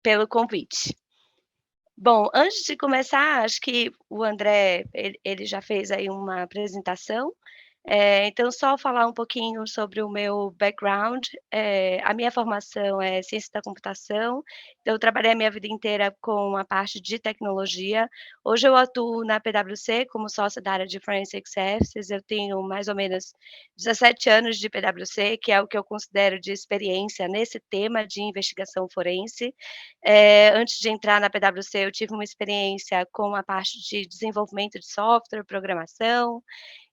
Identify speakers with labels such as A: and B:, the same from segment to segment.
A: pelo convite. Bom, antes de começar, acho que o André, ele já fez aí uma apresentação, então só falar um pouquinho sobre o meu background, a minha formação é ciência da computação, então eu trabalhei a minha vida inteira com a parte de tecnologia. Hoje eu atuo na PwC como sócia da área de Forensic Services, eu tenho mais ou menos 17 anos de PwC, que é o que eu considero de experiência nesse tema de investigação forense. Antes de entrar na PwC, eu tive uma experiência com a parte de desenvolvimento de software, programação,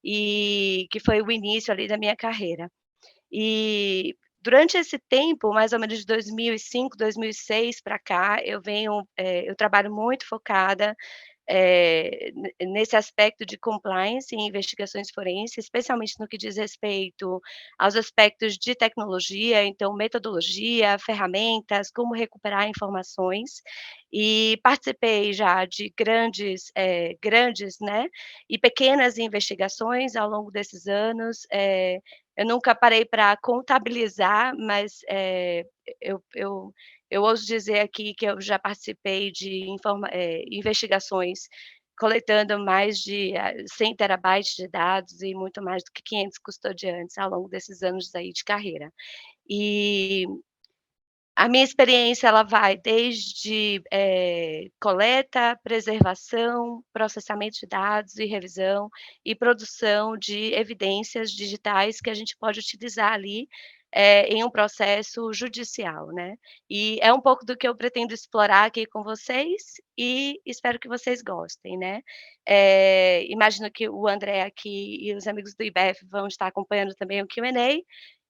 A: e que foi o início ali da minha carreira. E durante esse tempo, mais ou menos de 2005, 2006 para cá, eu trabalho muito focada nesse aspecto de compliance em investigações forenses, especialmente no que diz respeito aos aspectos de tecnologia, então metodologia, ferramentas, como recuperar informações, e participei já de grandes, né, e pequenas investigações ao longo desses anos, eu nunca parei para contabilizar, mas, eu eu eu ouso dizer aqui que eu já participei de investigações coletando mais de 100 terabytes de dados e muito mais do que 500 custodiantes ao longo desses anos aí de carreira. E a minha experiência ela vai desde, coleta, preservação, processamento de dados e revisão, e produção de evidências digitais que a gente pode utilizar ali, em um processo judicial, né. E é um pouco do que eu pretendo explorar aqui com vocês, e espero que vocês gostem, né. Imagino que o André aqui e os amigos do IBEF vão estar acompanhando também o Q&A,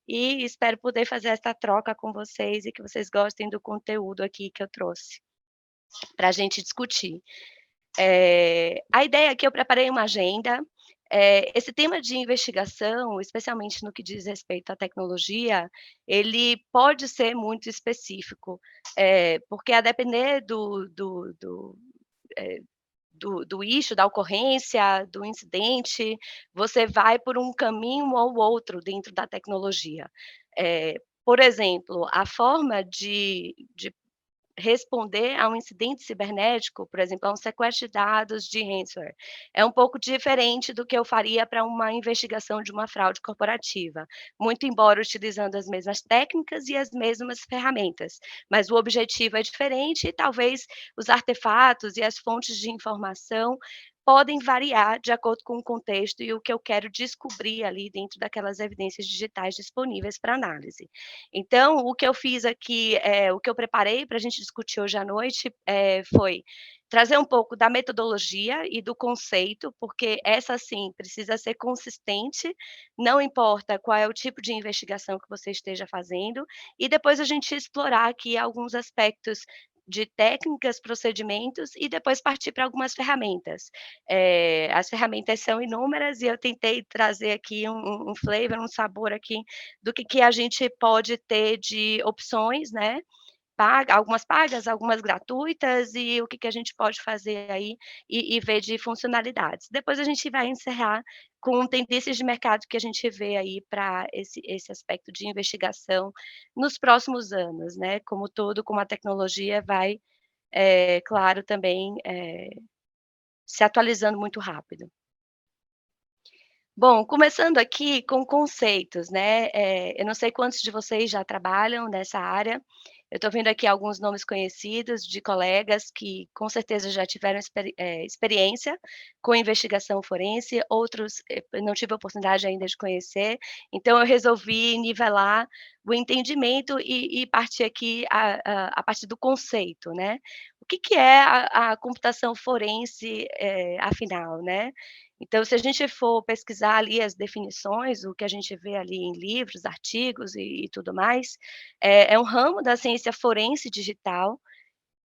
A: e espero poder fazer essa troca com vocês e que vocês gostem do conteúdo aqui que eu trouxe, para a gente discutir. A ideia é que eu preparei uma agenda, esse tema de investigação, especialmente no que diz respeito à tecnologia, ele pode ser muito específico, porque a depender eh, do issue, da ocorrência, do incidente, você vai por um caminho ou outro dentro da tecnologia. Por exemplo, a forma de responder a um incidente cibernético, por exemplo, a um sequestro de dados de ransomware, é um pouco diferente do que eu faria para uma investigação de uma fraude corporativa, muito embora utilizando as mesmas técnicas e as mesmas ferramentas, mas o objetivo é diferente e talvez os artefatos e as fontes de informação podem variar de acordo com o contexto e o que eu quero descobrir ali dentro daquelas evidências digitais disponíveis para análise. Então, o que eu fiz aqui, o que eu preparei para a gente discutir hoje à noite, foi trazer um pouco da metodologia e do conceito, porque essa sim precisa ser consistente, não importa qual é o tipo de investigação que você esteja fazendo, e depois a gente explorar aqui alguns aspectos de técnicas, procedimentos e depois partir para algumas ferramentas. As ferramentas são inúmeras e eu tentei trazer aqui um flavor, um sabor aqui do que a gente pode ter de opções, né, algumas pagas, algumas gratuitas, e o que a gente pode fazer aí e ver de funcionalidades. Depois a gente vai encerrar com tendências de mercado que a gente vê aí para esse aspecto de investigação nos próximos anos, né, como a tecnologia vai, claro, também, se atualizando muito rápido. Bom, começando aqui com conceitos, né, eu não sei quantos de vocês já trabalham nessa área, eu estou vendo aqui alguns nomes conhecidos de colegas que com certeza já tiveram experiência com investigação forense, outros, eu não tive a oportunidade ainda de conhecer, então eu resolvi nivelar o entendimento e partir aqui a partir do conceito, né. O que é a computação forense, afinal, né? Então, se a gente for pesquisar ali as definições, o que a gente vê ali em livros, artigos e tudo mais, é um ramo da ciência forense digital,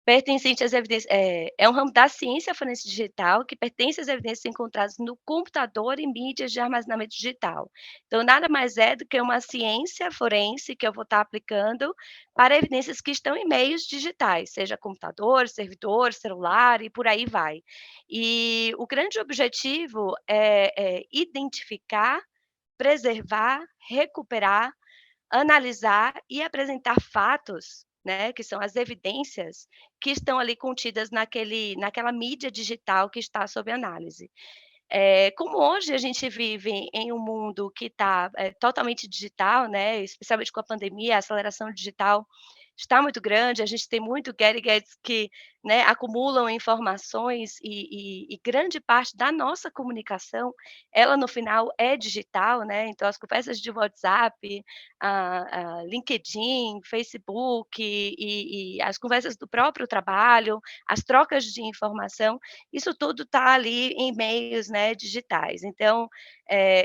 A: pertencente às evidências é um ramo da ciência forense digital que pertence às evidências encontradas no computador e mídias de armazenamento digital. Então, nada mais é do que uma ciência forense que eu vou estar aplicando para evidências que estão em meios digitais, seja computador, servidor, celular e por aí vai. E o grande objetivo é identificar, preservar, recuperar, analisar e apresentar fatos né, que são as evidências que estão ali contidas naquela mídia digital que está sob análise. Como hoje a gente vive em um mundo que está, totalmente digital, né, especialmente com a pandemia, a aceleração digital está muito grande, a gente tem muito gadgets que, né, acumulam informações e grande parte da nossa comunicação, ela no final é digital, né, então as conversas de WhatsApp, LinkedIn, Facebook e as conversas do próprio trabalho, as trocas de informação, isso tudo está ali em meios, né, digitais. Então,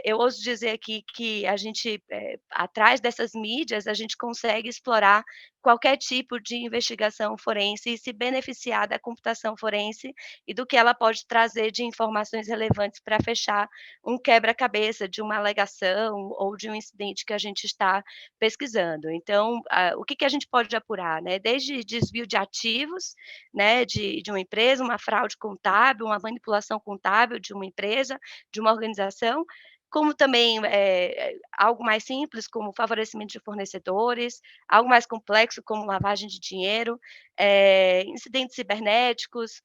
A: eu ouso dizer aqui que a gente, atrás dessas mídias, a gente consegue explorar qualquer tipo de investigação forense e se beneficiar da computação forense e do que ela pode trazer de informações relevantes para fechar um quebra-cabeça de uma alegação ou de um incidente que a gente está pesquisando. Então, o que que a gente pode apurar, né, desde desvio de ativos, né, de uma empresa, uma fraude contábil, uma manipulação contábil de uma empresa, de uma organização, como também, algo mais simples, como favorecimento de fornecedores, algo mais complexo, como lavagem de dinheiro, incidentes cibernéticos,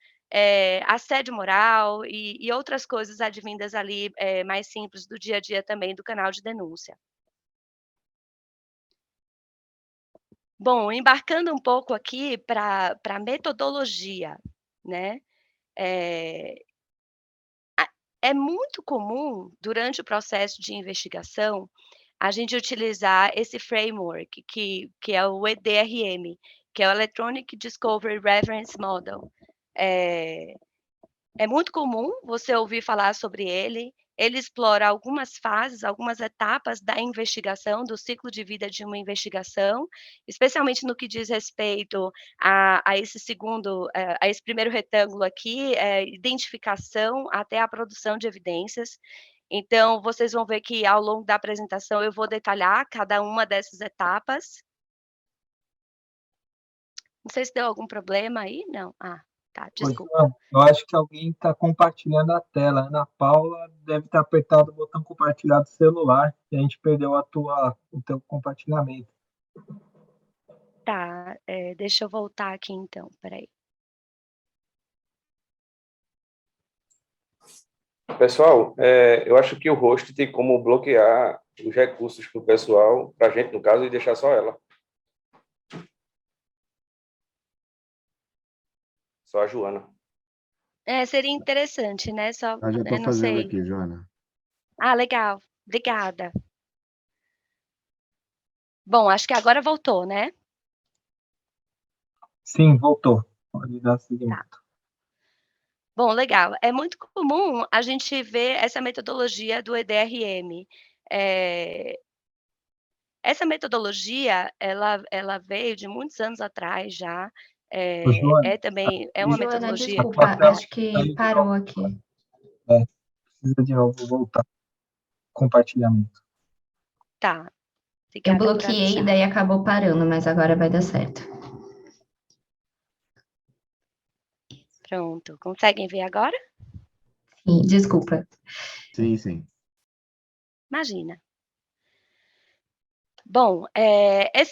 A: assédio moral e outras coisas advindas ali, mais simples do dia a dia também do canal de denúncia. Bom, embarcando um pouco aqui para metodologia, né, eh, é muito comum, durante o processo de investigação, a gente utilizar esse framework que é o EDRM, que é o Electronic Discovery Reference Model. Eh É muito comum você ouvir falar sobre ele. Ele explora algumas fases, algumas etapas da investigação, do ciclo de vida de uma investigação, especialmente no que diz respeito a esse segundo, a esse primeiro retângulo aqui, identificação até a produção de evidências. Então, vocês vão ver que ao longo da apresentação eu vou detalhar cada uma dessas etapas. Não sei se deu algum problema aí, não? Ah, tá,
B: Ô,
A: desculpa.
B: João, eu acho que alguém está compartilhando a tela. A Ana Paula deve ter apertado o botão compartilhar do celular e a gente perdeu o teu compartilhamento.
A: Tá, deixa eu voltar aqui então, espera aí.
C: Pessoal, eu acho que o host tem como bloquear os recursos para o pessoal, para a gente, no caso, e deixar só ela. Só a Joana.
A: Seria interessante, né, só
D: Já estou
A: não
D: fazendo
A: sei.
D: aqui, Joana.
A: Ah, legal, obrigada. Bom, acho que agora voltou, né?
B: Sim, voltou. Pode dar
A: Tá.
B: seguimento.
A: Bom, legal. É muito comum a gente ver essa metodologia do EDRM. Eh, Essa metodologia, ela veio de muitos anos atrás já,
B: Ô, Joana,
A: também é uma
B: aí
E: Joana,
A: metodologia
B: a
A: que
B: tua
E: desculpa,
B: tela
E: acho que
B: saiu de
E: parou
B: novo.
E: aqui.
B: Precisa de novo voltar. Compartilhamento.
A: tá,
E: Eu
A: obrigada por
E: bloqueei e
A: avisar.
E: daí acabou parando, mas agora vai dar certo.
A: Pronto, conseguem ver agora?
E: Sim, desculpa.
D: Sim, sim.
A: Imagina. Bom,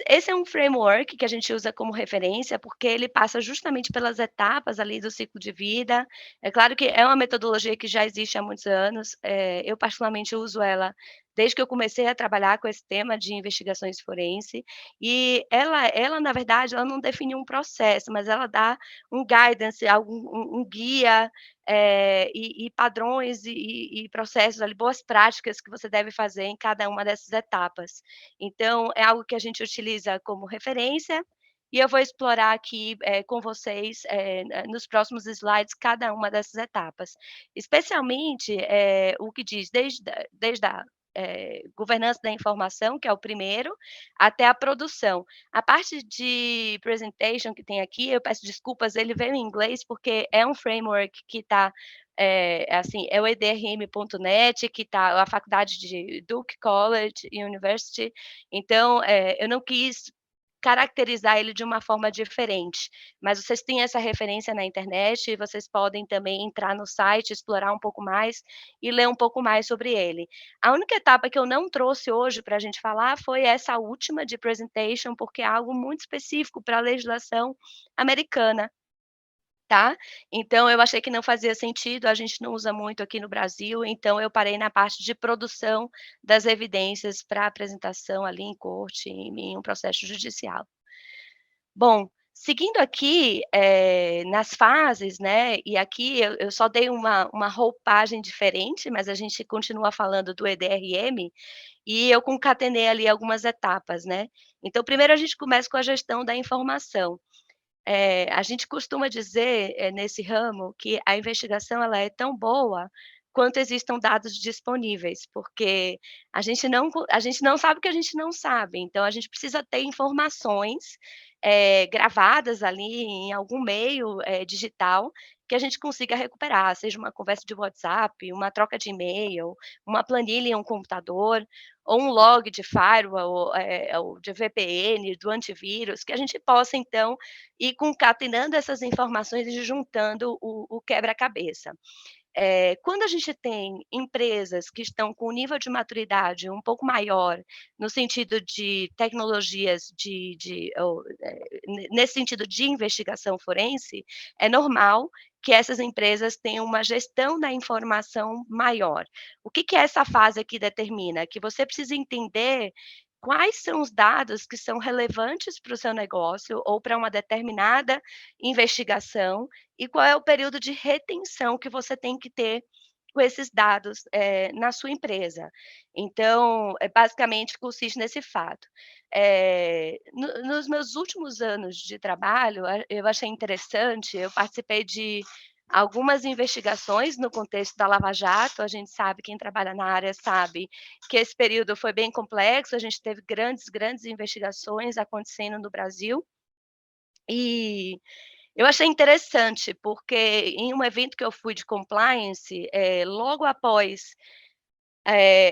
A: esse é um framework que a gente usa como referência, porque ele passa justamente pelas etapas ali do ciclo de vida. É claro que é uma metodologia que já existe há muitos anos, eu particularmente uso ela desde que eu comecei a trabalhar com esse tema de investigações forense, e ela na verdade, ela não define um processo, mas ela dá um guidance, um guia, e padrões e processos ali, boas práticas que você deve fazer em cada uma dessas etapas. Então, é algo que a gente utiliza como referência, e eu vou explorar aqui, com vocês, nos próximos slides, cada uma dessas etapas. Especialmente, o que diz desde a governança da informação, que é o primeiro, até a produção. A parte de presentation que tem aqui, eu peço desculpas, ele veio em inglês, porque é um framework que está, assim, é o edrm.net, que está a faculdade de Duke College University, então, eu não quis caracterizar ele de uma forma diferente, mas vocês têm essa referência na internet e vocês podem também entrar no site, explorar um pouco mais e ler um pouco mais sobre ele. A única etapa que eu não trouxe hoje para a gente falar foi essa última de presentation, porque é algo muito específico para a legislação americana, tá. Então eu achei que não fazia sentido, a gente não usa muito aqui no Brasil, então eu parei na parte de produção das evidências para apresentação ali em corte, em um processo judicial. Bom, seguindo aqui, nas fases, né, e aqui eu só dei uma roupagem diferente, mas a gente continua falando do EDRM, e eu concatenei ali algumas etapas, né. Então primeiro a gente começa com a gestão da informação. A gente costuma dizer, nesse ramo, que a investigação ela é tão boa quanto existam dados disponíveis, porque a gente não sabe o que a gente não sabe, então a gente precisa ter informações, gravadas ali em algum meio, digital, que a gente consiga recuperar, seja uma conversa de WhatsApp, uma troca de e-mail, uma planilha em um computador, ou um log de firewall, ou de VPN, do antivírus, que a gente possa então ir concatenando essas informações e juntando o quebra-cabeça. Quando a gente tem empresas que estão com um nível de maturidade um pouco maior, no sentido de tecnologias nesse sentido de investigação forense, é normal que essas empresas tenham uma gestão da informação maior. O que que essa fase aqui determina? Que você precisa entender quais são os dados que são relevantes para o seu negócio ou para uma determinada investigação, e qual é o período de retenção que você tem que ter com esses dados, na sua empresa. Então, basicamente consiste nesse fato. Nos meus últimos anos de trabalho, eu achei interessante, eu participei de algumas investigações no contexto da Lava Jato, a gente sabe, quem trabalha na área sabe, que esse período foi bem complexo, a gente teve grandes investigações acontecendo no Brasil, e eu achei interessante, porque em um evento que eu fui de compliance, logo após,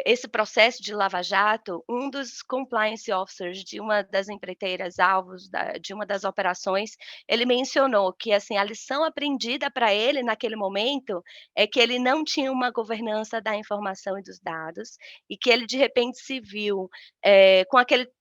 A: esse processo de Lava Jato, um dos compliance officers de uma das empreiteiras alvos de uma das operações, ele mencionou que, assim, a lição aprendida para ele naquele momento, é que ele não tinha uma governança da informação e dos dados, e que ele de repente se viu, com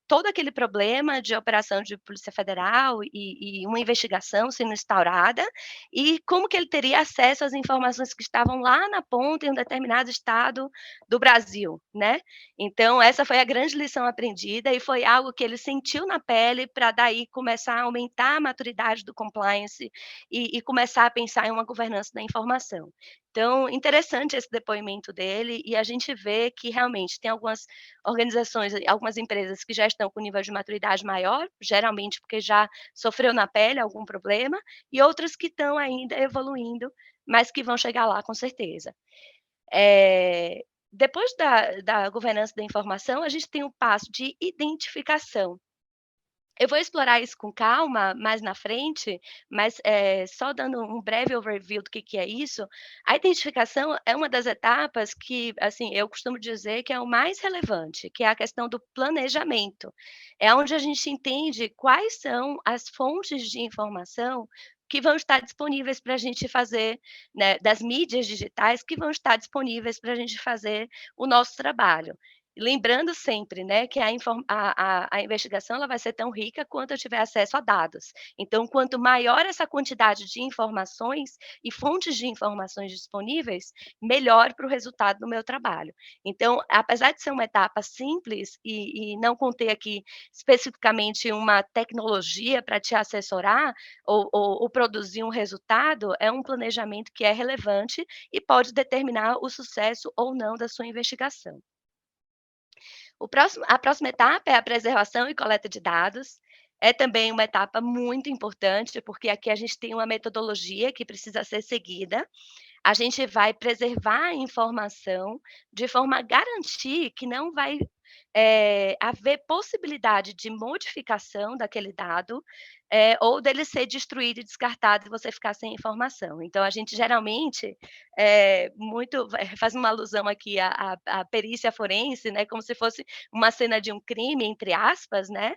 A: todo aquele problema de operação de Polícia Federal e uma investigação sendo instaurada, e como que ele teria acesso às informações que estavam lá na ponta em um determinado estado do Brasil, né. Então essa foi a grande lição aprendida e foi algo que ele sentiu na pele para daí começar a aumentar a maturidade do compliance e começar a pensar em uma governança da informação. Então, interessante esse depoimento dele e a gente vê que realmente tem algumas organizações, algumas empresas que já estão com nível de maturidade maior, geralmente porque já sofreu na pele algum problema, e outras que estão ainda evoluindo, mas que vão chegar lá com certeza. Eh, Depois da governança da informação, a gente tem o passo de identificação. Eu vou explorar isso com calma mais na frente, mas, só dando um breve overview do que é isso, a identificação é uma das etapas que, assim, eu costumo dizer que é o mais relevante, que é a questão do planejamento. É onde a gente entende quais são as fontes de informação que vão estar disponíveis para a gente fazer, né, das mídias digitais que vão estar disponíveis para a gente fazer o nosso trabalho. Lembrando sempre, né, que a investigação ela vai ser tão rica quanto eu tiver acesso a dados. Então, quanto maior essa quantidade de informações e fontes de informações disponíveis, melhor para o resultado do meu trabalho. Então, apesar de ser uma etapa simples e não conter aqui especificamente uma tecnologia para te assessorar ou produzir um resultado, é um planejamento que é relevante e pode determinar o sucesso ou não da sua investigação. A próxima etapa é a preservação e coleta de dados. É também uma etapa muito importante, porque aqui a gente tem uma metodologia que precisa ser seguida. A gente vai preservar a informação de forma a garantir que não vai, haver possibilidade de modificação daquele dado, ou dele ser destruído e descartado e você ficar sem informação. Então a gente geralmente, muito faz uma alusão aqui à perícia forense, né, como se fosse uma cena de um crime, entre aspas, né,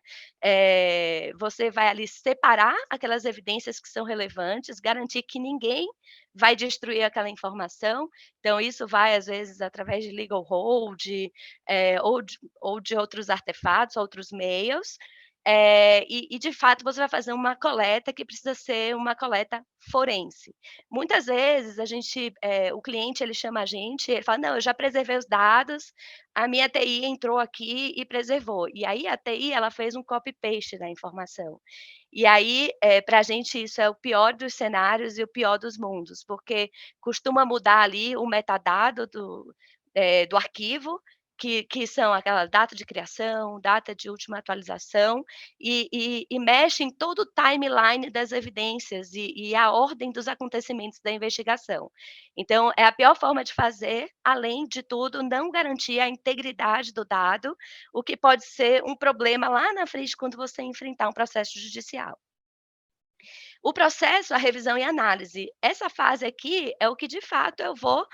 A: você vai ali separar aquelas evidências que são relevantes, garantir que ninguém vai destruir aquela informação, então isso vai às vezes através de legal hold, ou de outros artefatos, outros meios, e de fato você vai fazer uma coleta que precisa ser uma coleta forense. Muitas vezes o cliente ele chama a gente, ele fala: "Não, eu já preservei os dados, a minha TI entrou aqui e preservou". E aí a TI ela fez um copy paste da informação. E aí, pra gente isso é o pior dos cenários e o pior dos mundos, porque costuma mudar ali o metadado do arquivo, que são aquela data de criação, data de última atualização, e mexe em todo o timeline das evidências e a ordem dos acontecimentos da investigação. Então, é a pior forma de fazer, além de tudo, não garantir a integridade do dado, o que pode ser um problema lá na frente quando você enfrentar um processo judicial. O processo, a revisão e análise. Essa fase aqui é o que de fato eu vou,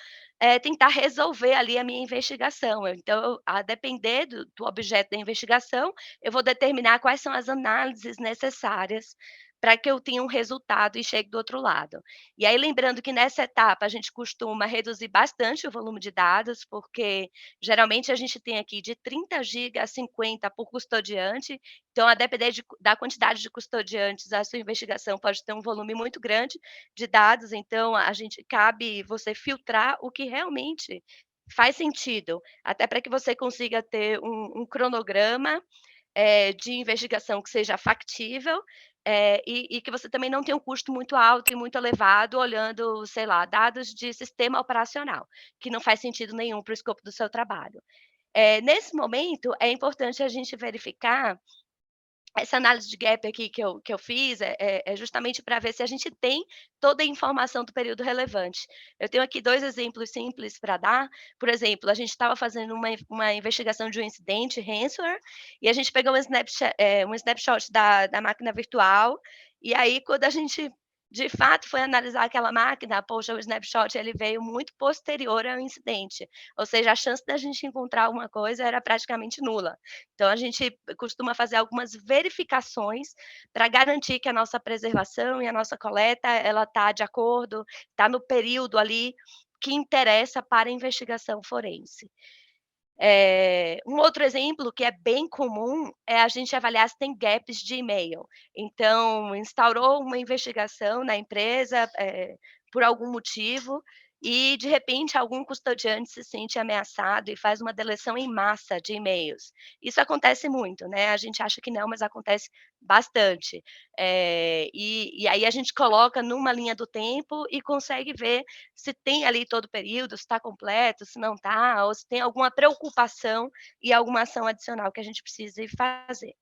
A: tentar resolver ali a minha investigação. Então, a depender do objeto da investigação, eu vou determinar quais são as análises necessárias para que eu tenha um resultado e chegue do outro lado. E aí lembrando que nessa etapa a gente costuma reduzir bastante o volume de dados, porque geralmente a gente tem aqui de 30 gigas a 50 por custodiante, então, a depender da quantidade de custodiantes, a sua investigação pode ter um volume muito grande de dados, então cabe você filtrar o que realmente faz sentido, até para que você consiga ter um cronograma, de investigação que seja factível, e que você também não tenha um custo muito alto e muito elevado olhando, sei lá, dados de sistema operacional, que não faz sentido nenhum para o escopo do seu trabalho. Nesse momento, é importante a gente verificar essa análise de gap aqui que eu fiz é justamente para ver se a gente tem toda a informação do período relevante. Eu tenho aqui 2 exemplos simples para dar. Por exemplo, a gente estava fazendo uma investigação de um incidente ransomware, e a gente pegou um snapshot da máquina virtual, e aí quando a gente, de fato, foi analisar aquela máquina, poxa, o snapshot ele veio muito posterior ao incidente, ou seja, a chance da gente encontrar alguma coisa era praticamente nula. Então a gente costuma fazer algumas verificações para garantir que a nossa preservação e a nossa coleta, ela está de acordo, está no período ali que interessa para a investigação forense. Um outro exemplo que é bem comum é a gente avaliar se tem gaps de e-mail. Então, instaurou uma investigação na empresa, por algum motivo, e de repente algum custodiante se sente ameaçado e faz uma deleção em massa de e-mails. Isso acontece muito, né, a gente acha que não, mas acontece bastante. E aí a gente coloca numa linha do tempo e consegue ver se tem ali todo o período, se está completo, se não está, ou se tem alguma preocupação e alguma ação adicional que a gente precise fazer.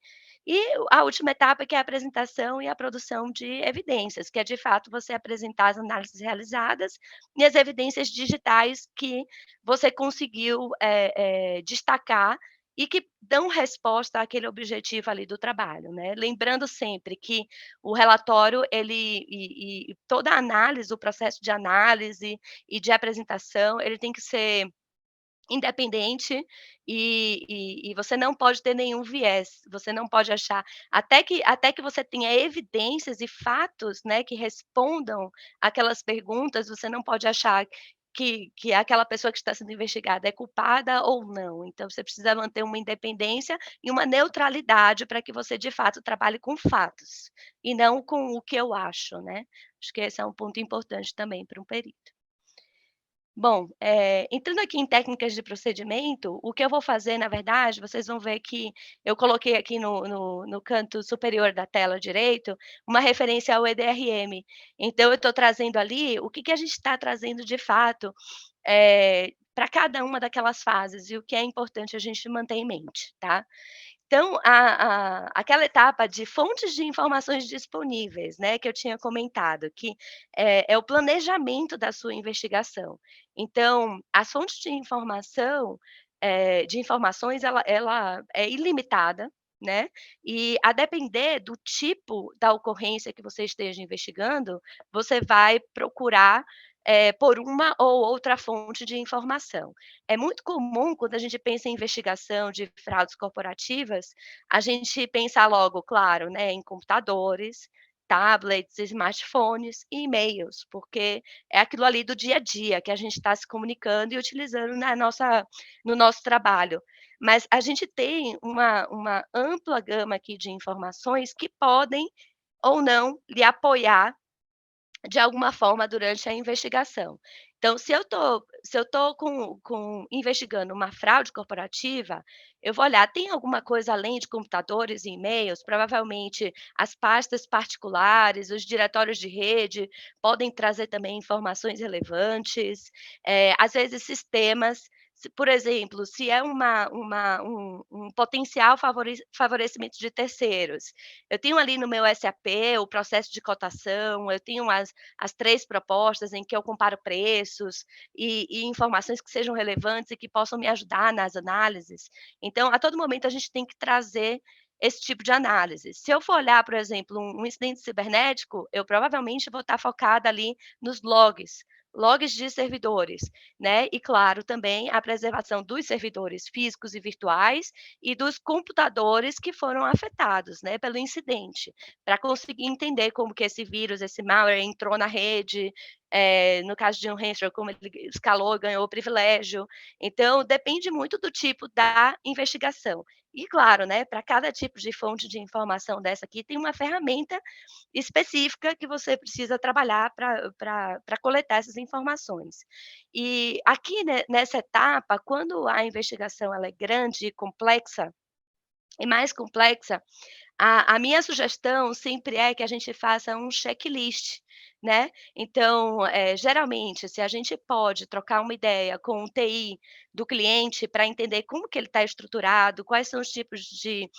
A: E a última etapa, que é a apresentação e a produção de evidências, que é de fato você apresentar as análises realizadas e as evidências digitais que você conseguiu, destacar e que dão resposta àquele objetivo ali do trabalho, né. Lembrando sempre que o relatório e toda a análise, o processo de análise e de apresentação, ele tem que ser independente e você não pode ter nenhum viés, você não pode achar até que você tenha evidências e fatos, né, que respondam aquelas perguntas, você não pode achar que aquela pessoa que está sendo investigada é culpada ou não. Então você precisa manter uma independência e uma neutralidade para que você de fato trabalhe com fatos, e não com o que eu acho, né. Acho que esse é um ponto importante também para um perito. Bom, entrando aqui em técnicas de procedimento, o que eu vou fazer, na verdade, vocês vão ver que eu coloquei aqui no canto superior da tela direito, uma referência ao EDRM. Então eu estou trazendo ali o que que a gente está trazendo de fato, para cada uma daquelas fases e o que é importante a gente manter em mente, tá? Então, aquela etapa de fontes de informações disponíveis, né, que eu tinha comentado, que é o planejamento da sua investigação. Então, as fontes de informação, de informações, ela é ilimitada, né. E a depender do tipo da ocorrência que você esteja investigando, você vai procurar, por uma ou outra fonte de informação. É muito comum quando a gente pensa em investigação de fraudes corporativas, a gente pensa logo, claro, né, em computadores, tablets, smartphones e e-mails, porque é aquilo ali do dia a dia que a gente está se comunicando e utilizando no nosso trabalho. Mas a gente tem uma ampla gama aqui de informações que podem ou não lhe apoiar de alguma forma durante a investigação. Então, se eu tô investigando uma fraude corporativa, eu vou olhar, tem alguma coisa além de computadores e e-mails? Provavelmente as pastas particulares, os diretórios de rede podem trazer também informações relevantes, às vezes sistemas, se, por exemplo, se é um potencial favorecimento de terceiros, eu tenho ali no meu SAP o processo de cotação, eu tenho as 3 propostas em que eu comparo preços e informações que sejam relevantes e que possam me ajudar nas análises. Então, a todo momento a gente tem que trazer esse tipo de análise. Se eu for olhar, por exemplo, um incidente cibernético, eu provavelmente vou estar focada ali nos logs, logs de servidores, né, e claro, também a preservação dos servidores físicos e virtuais e dos computadores que foram afetados, né, pelo incidente, para conseguir entender como que esse vírus, esse malware entrou na rede, no caso de um ransomware, como ele escalou, ganhou privilégio. Então, depende muito do tipo da investigação. E claro, né, para cada tipo de fonte de informação dessa aqui, tem uma ferramenta específica que você precisa trabalhar para coletar essas informações. E aqui, né, nessa etapa, quando a investigação ela é grande e complexa, e mais complexa, a minha sugestão sempre é que a gente faça um checklist, né. Então, geralmente, se a gente pode trocar uma ideia com o TI do cliente para entender como que ele está estruturado, quais são os tipos de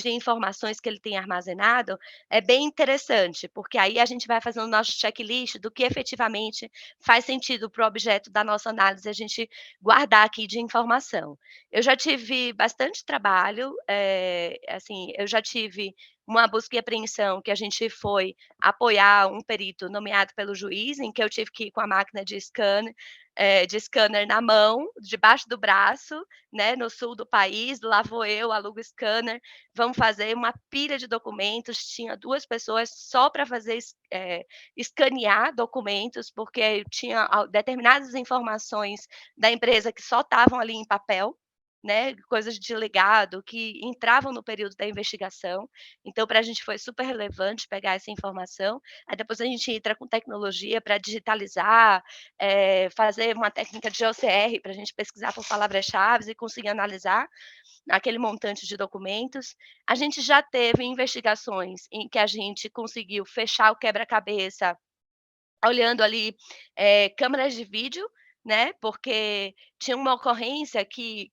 A: informações que ele tem armazenado, é bem interessante, porque aí a gente vai fazendo o nosso checklist do que efetivamente faz sentido para o objeto da nossa análise, a gente guardar aqui de informação. Eu já tive bastante trabalho, assim, eu já tive uma busca e apreensão que a gente foi apoiar um perito nomeado pelo juiz, em que eu tive que ir com a máquina de scanner na mão, debaixo do braço, né, no sul do país, lá vou eu, alugo o scanner, vamos fazer uma pilha de documentos, tinha 2 pessoas só para fazer escanear documentos, porque tinha determinadas informações da empresa que só estavam ali em papel, né, coisas de legado que entravam no período da investigação, então para a gente foi super relevante pegar essa informação, aí depois a gente entra com tecnologia para digitalizar, fazer uma técnica de OCR para a gente pesquisar por palavras-chaves e conseguir analisar aquele montante de documentos. A gente já teve investigações em que a gente conseguiu fechar o quebra-cabeça olhando ali, câmeras de vídeo, né, porque tinha uma ocorrência que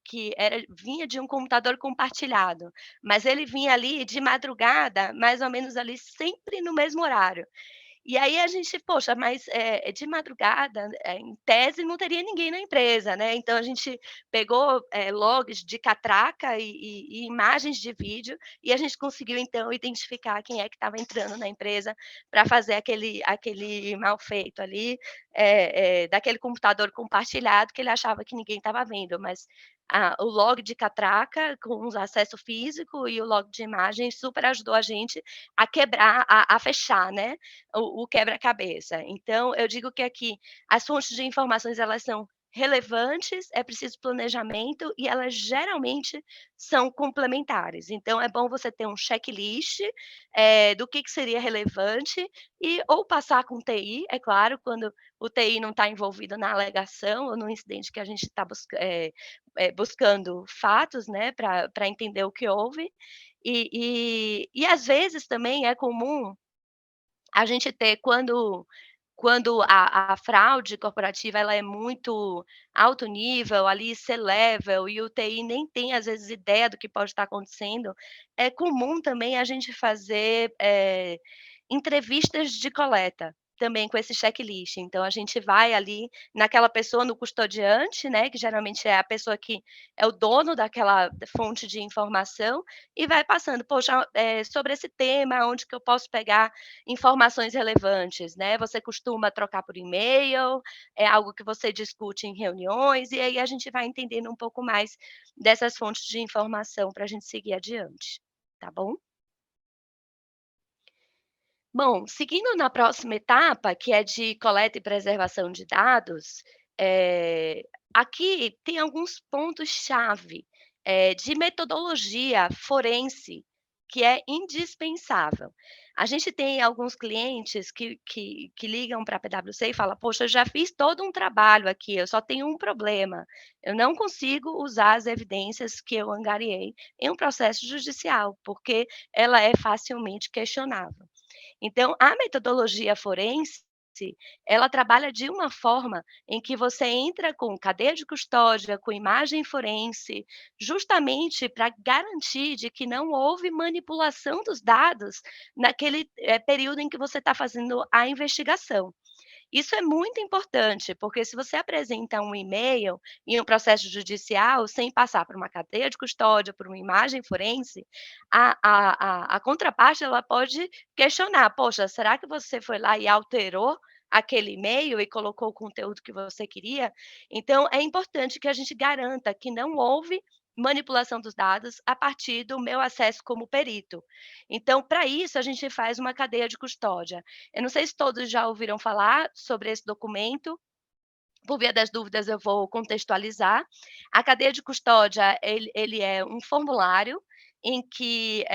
A: vinha de um computador compartilhado, mas ele vinha ali de madrugada, mais ou menos ali sempre no mesmo horário. E aí a gente: "Poxa, mas, de madrugada, em tese não teria ninguém na empresa, né". Então a gente pegou, logs de catraca e imagens de vídeo, e a gente conseguiu então identificar quem é que estava entrando na empresa para fazer aquele mal feito ali, daquele computador compartilhado que ele achava que ninguém estava vendo, mas o log de catraca com os acesso físico e o log de imagem super ajudou a gente a quebrar, a fechar, né, o quebra-cabeça. Então, eu digo que aqui as fontes de informações elas são relevantes, é preciso planejamento e elas geralmente são complementares. Então é bom você ter um checklist, do que seria relevante e ou passar com TI, é claro, quando o TI não está envolvido na alegação ou no incidente que a gente está buscando fatos, né, para entender o que houve. E às vezes também é comum a gente ter quando a fraude corporativa ela é muito alto nível, ali C-level, e o TI nem tem às vezes ideia do que pode estar acontecendo, é comum também a gente fazer, entrevistas de coleta. também com esse checklist. Então a gente vai ali naquela pessoa, no custodiante, né, que geralmente é a pessoa que é o dono daquela fonte de informação, e vai passando: "Poxa, sobre esse tema, onde que eu posso pegar informações relevantes?", né. "Você costuma trocar por e-mail? É algo que você discute em reuniões?". E aí a gente vai entendendo um pouco mais dessas fontes de informação para a gente seguir adiante, tá bom? Bom, seguindo na próxima etapa, que é de coleta e preservação de dados, aqui tem alguns pontos-chave, de metodologia forense, que é indispensável. A gente tem alguns clientes que ligam para a PwC e fala: "Poxa, eu já fiz todo um trabalho aqui, eu só tenho um problema, eu não consigo usar as evidências que eu angariei em um processo judicial, porque ela é facilmente questionável". Então, a metodologia forense, ela trabalha de uma forma em que você entra com cadeia de custódia, com imagem forense, justamente para garantir de que não houve manipulação dos dados naquele, período em que você está fazendo a investigação. Isso é muito importante, porque se você apresenta um e-mail em um processo judicial sem passar por uma cadeia de custódia, por uma imagem forense, a contraparte ela pode questionar: "Poxa, será que você foi lá e alterou aquele e-mail e colocou o conteúdo que você queria?". Então é importante que a gente garanta que não houve manipulação dos dados a partir do meu acesso como perito. Então, para isso, a gente faz uma cadeia de custódia. Eu não sei se todos já ouviram falar sobre esse documento. Por via das dúvidas, eu vou contextualizar. A cadeia de custódia, ele é um formulário em que,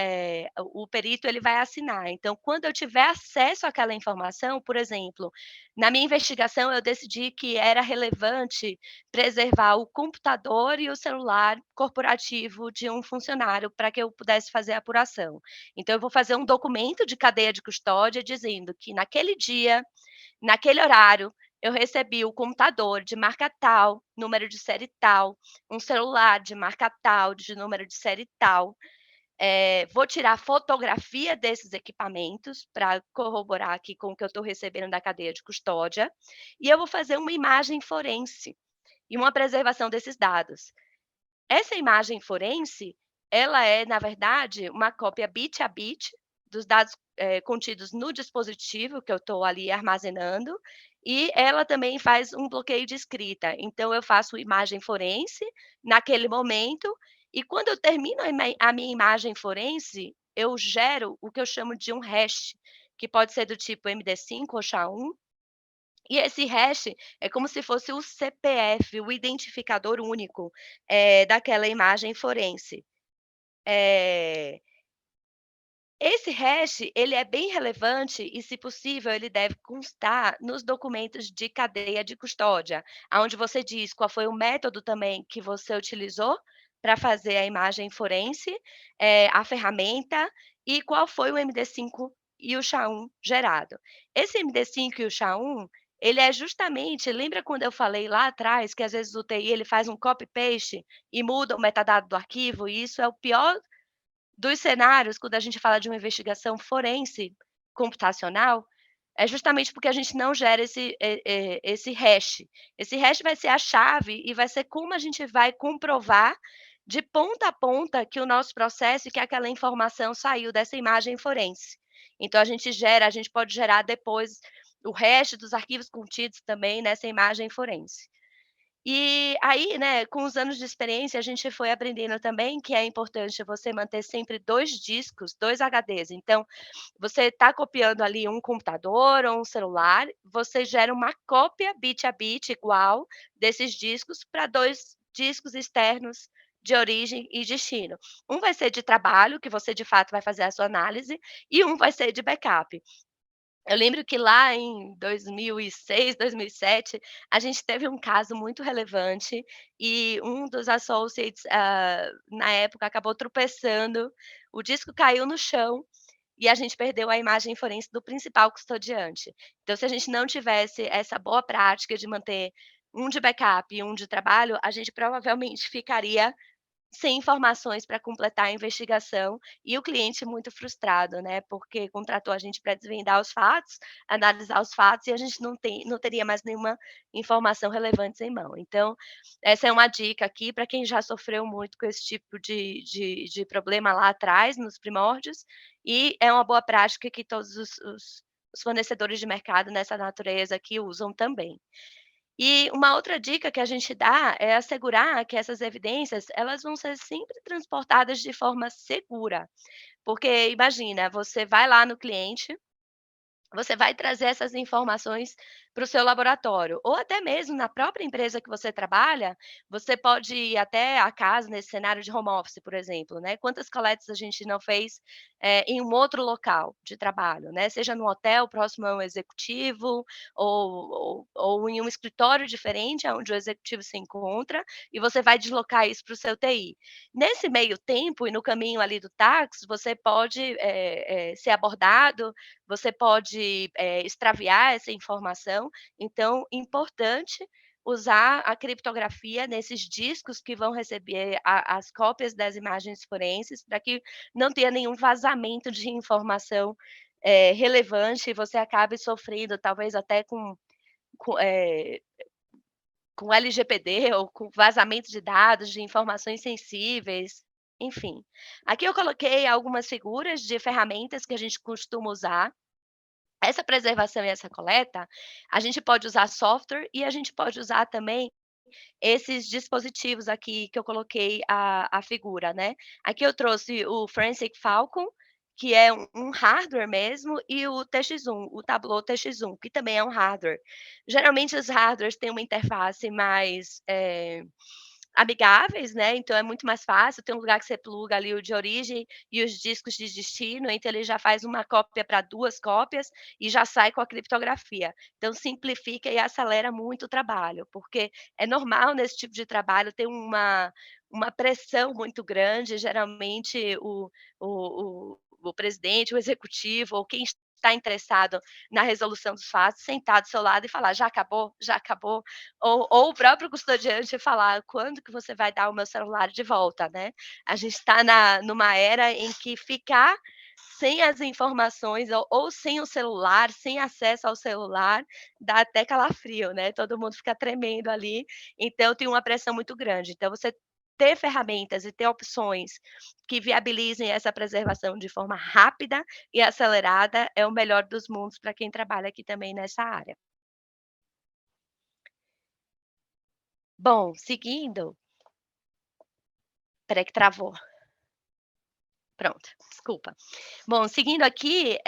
A: o perito ele vai assinar. Então, quando eu tiver acesso àquela informação, por exemplo, na minha investigação eu decidi que era relevante preservar o computador e o celular corporativo de um funcionário para que eu pudesse fazer a apuração. Então eu vou fazer um documento de cadeia de custódia dizendo que naquele dia, naquele horário, eu recebi o computador de marca tal, número de série tal, um celular de marca tal, de número de série tal. Vou tirar fotografia desses equipamentos para corroborar aqui com o que eu estou recebendo da cadeia de custódia, e eu vou fazer uma imagem forense e uma preservação desses dados. Essa imagem forense, ela é, na verdade, uma cópia bit a bit dos dados, contidos no dispositivo que eu estou ali armazenando, e ela também faz um bloqueio de escrita. Então eu faço imagem forense naquele momento, e quando eu termino a minha imagem forense, eu gero o que eu chamo de um hash, que pode ser do tipo MD5 ou SHA-1, e esse hash é como se fosse o CPF, o identificador único, daquela imagem forense. Eh, Esse hash, ele é bem relevante e, se possível, ele deve constar nos documentos de cadeia de custódia, aonde você diz qual foi o método também que você utilizou para fazer a imagem forense, a ferramenta e qual foi o MD5 e o SHA-1 gerado. Esse MD5 e o SHA-1, ele é justamente, lembra quando eu falei lá atrás que às vezes o TI ele faz um copy paste e muda o metadado do arquivo, e isso é o pior dos cenários, quando a gente fala de uma investigação forense computacional, é justamente porque a gente não gera esse hash. Esse hash vai ser a chave e vai ser como a gente vai comprovar de ponta a ponta que o nosso processo e que aquela informação saiu dessa imagem forense. Então a gente pode gerar depois o hash dos arquivos contidos também nessa imagem forense. E aí, né, com os anos de experiência, a gente foi aprendendo também que é importante você manter sempre 2 discos, 2 HDs. Então, você está copiando ali um computador ou um celular, você gera uma cópia bit a bit igual desses discos para 2 discos externos de origem e destino. Um vai ser de trabalho, que você de fato vai fazer a sua análise, e um vai ser de backup. Eu lembro que lá em 2006, 2007, a gente teve um caso muito relevante e um dos associates, na época, acabou tropeçando, o disco caiu no chão e a gente perdeu a imagem forense do principal custodiante. Então, se a gente não tivesse essa boa prática de manter um de backup e um de trabalho, a gente provavelmente ficaria sem informações para completar a investigação, e o cliente muito frustrado, né, porque contratou a gente para desvendar os fatos, analisar os fatos, e a gente não teria mais nenhuma informação relevante em mão. Então, essa é uma dica aqui para quem já sofreu muito com esse tipo de problema lá atrás, nos primórdios, e é uma boa prática que todos os fornecedores de mercado nessa natureza aqui usam também. E uma outra dica que a gente dá é assegurar que essas evidências, elas vão ser sempre transportadas de forma segura, porque imagina, você vai lá no cliente, você vai trazer essas informações para o seu laboratório, ou até mesmo na própria empresa que você trabalha, você pode ir até a casa nesse cenário de home office, por exemplo, né. Quantas coletas a gente não fez, em um outro local de trabalho, né, seja no hotel próximo a um executivo, ou em um escritório diferente aonde o executivo se encontra, e você vai deslocar isso para o seu TI. Nesse meio tempo e no caminho ali do táxi, você pode, ser abordado, você pode, extraviar essa informação, então importante usar a criptografia nesses discos que vão receber as cópias das imagens forenses, para que não tenha nenhum vazamento de informação, relevante e você acabe sofrendo talvez até com, eh, com LGPD ou com vazamento de dados, de informações sensíveis, enfim. Aqui eu coloquei algumas figuras de ferramentas que a gente costuma usar. Essa preservação e essa coleta, a gente pode usar software e a gente pode usar também esses dispositivos aqui que eu coloquei a figura, né. Aqui eu trouxe o Forensic Falcon, que é um hardware mesmo, e o TX1, o Tableau TX1, que também é um hardware. Geralmente os hardwares têm uma interface mais, amigáveis, né, então é muito mais fácil, tem um lugar que você pluga ali o de origem e os discos de destino, então ele já faz uma cópia para 2 cópias e já sai com a criptografia. Então simplifica e acelera muito o trabalho, porque é normal nesse tipo de trabalho ter uma pressão muito grande, geralmente o presidente, o executivo ou quem está interessado na resolução dos fatos, sentar do seu lado e falar: "Já acabou? Já acabou?" Ou o próprio custodiante falar: "Quando que você vai dar o meu celular de volta?", né. A gente está numa era em que ficar sem as informações ou sem o celular, sem acesso ao celular, dá até calafrio, né, todo mundo fica tremendo ali, então tem uma pressão muito grande. Então você ter ferramentas e ter opções que viabilizem essa preservação de forma rápida e acelerada é o melhor dos mundos para quem trabalha aqui também nessa área. Bom, seguindo, espera que travou. Pronto, desculpa. Bom, seguindo aqui,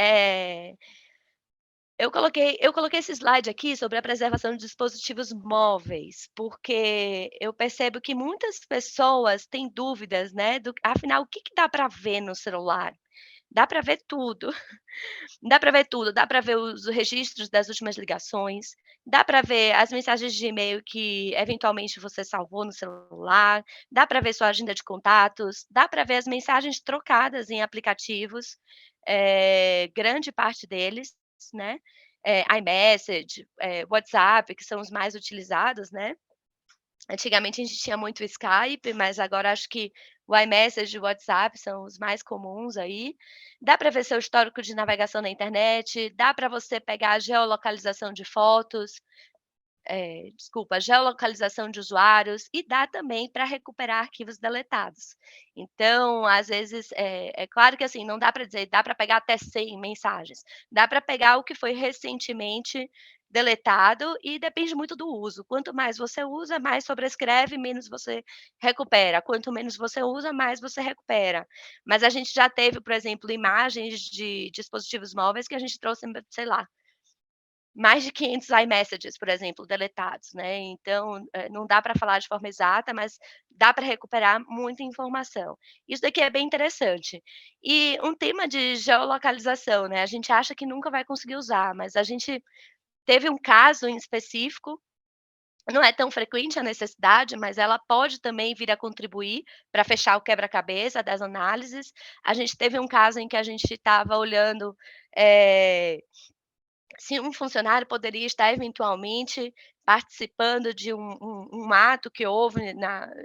A: eu coloquei esse slide aqui sobre a preservação de dispositivos móveis, porque eu percebo que muitas pessoas têm dúvidas, né, afinal, o que que dá para ver no celular? Dá para ver tudo. Dá para ver tudo, dá para ver os registros das últimas ligações, dá para ver as mensagens de e-mail que eventualmente você salvou no celular, dá para ver sua agenda de contatos, dá para ver as mensagens trocadas em aplicativos, grande parte deles, né, iMessage, WhatsApp, que são os mais utilizados, né. Antigamente a gente tinha muito o Skype, mas agora acho que o iMessage e o WhatsApp são os mais comuns aí. Dá para ver seu histórico de navegação na internet, dá para você pegar a geolocalização de fotos, geolocalização de usuários e dá também para recuperar arquivos deletados. Então, às vezes, é claro que, assim, não dá para dizer, dá para pegar até 100 mensagens, dá para pegar o que foi recentemente deletado e depende muito do uso. Quanto mais você usa, mais sobrescreve, menos você recupera. Quanto menos você usa, mais você recupera. Mas a gente já teve, por exemplo, imagens de dispositivos móveis que a gente trouxe, sei lá, mais de 500 iMessages, por exemplo, deletados, né, então, não dá para falar de forma exata, mas dá para recuperar muita informação. Isso daqui é bem interessante. E um tema de geolocalização, né, a gente acha que nunca vai conseguir usar, mas a gente teve um caso em específico, não é tão frequente a necessidade, mas ela pode também vir a contribuir para fechar o quebra-cabeça das análises. A gente teve um caso em que a gente estava olhando, eh se um funcionário poderia estar eventualmente participando de um ato que houve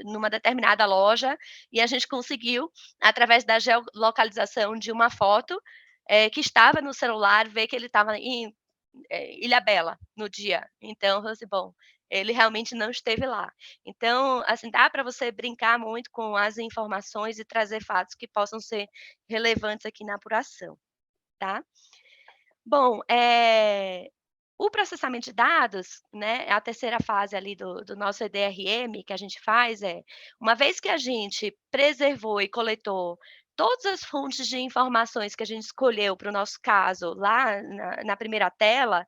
A: numa determinada loja, e a gente conseguiu, através da geolocalização de uma foto, que estava no celular, ver que ele estava em Ilhabela no dia. Então, falou assim: "Bom, ele realmente não esteve lá". Então, assim, dá para você brincar muito com as informações e trazer fatos que possam ser relevantes aqui na apuração, tá? Bom, o processamento de dados, né, a terceira fase ali do nosso EDRM que a gente faz uma vez que a gente preservou e coletou todas as fontes de informações que a gente escolheu para o nosso caso lá na primeira tela,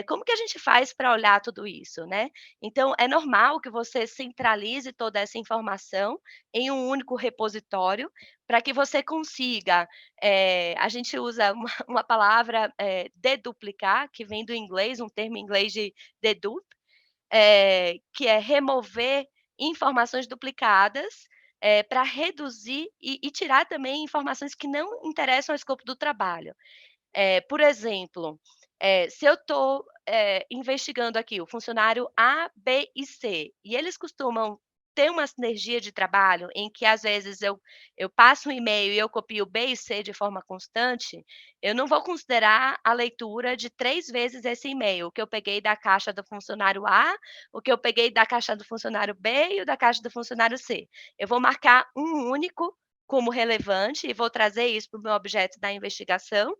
A: como que a gente faz para olhar tudo isso, né? Então é normal que você centralize toda essa informação em um único repositório, para que você consiga, a gente usa uma palavra, deduplicar, que vem do inglês, um termo em inglês de dedupe, que é remover informações duplicadas, para reduzir e tirar também informações que não interessam ao escopo do trabalho. Por exemplo, se eu estou, investigando aqui o funcionário A, B e C, e eles costumam ter uma sinergia de trabalho em que às vezes eu passo um e-mail e eu copio B e C de forma constante, eu não vou considerar a leitura de 3 vezes esse e-mail, o que eu peguei da caixa do funcionário A, o que eu peguei da caixa do funcionário B e o da caixa do funcionário C. Eu vou marcar um único como relevante e vou trazer isso para o meu objeto da investigação,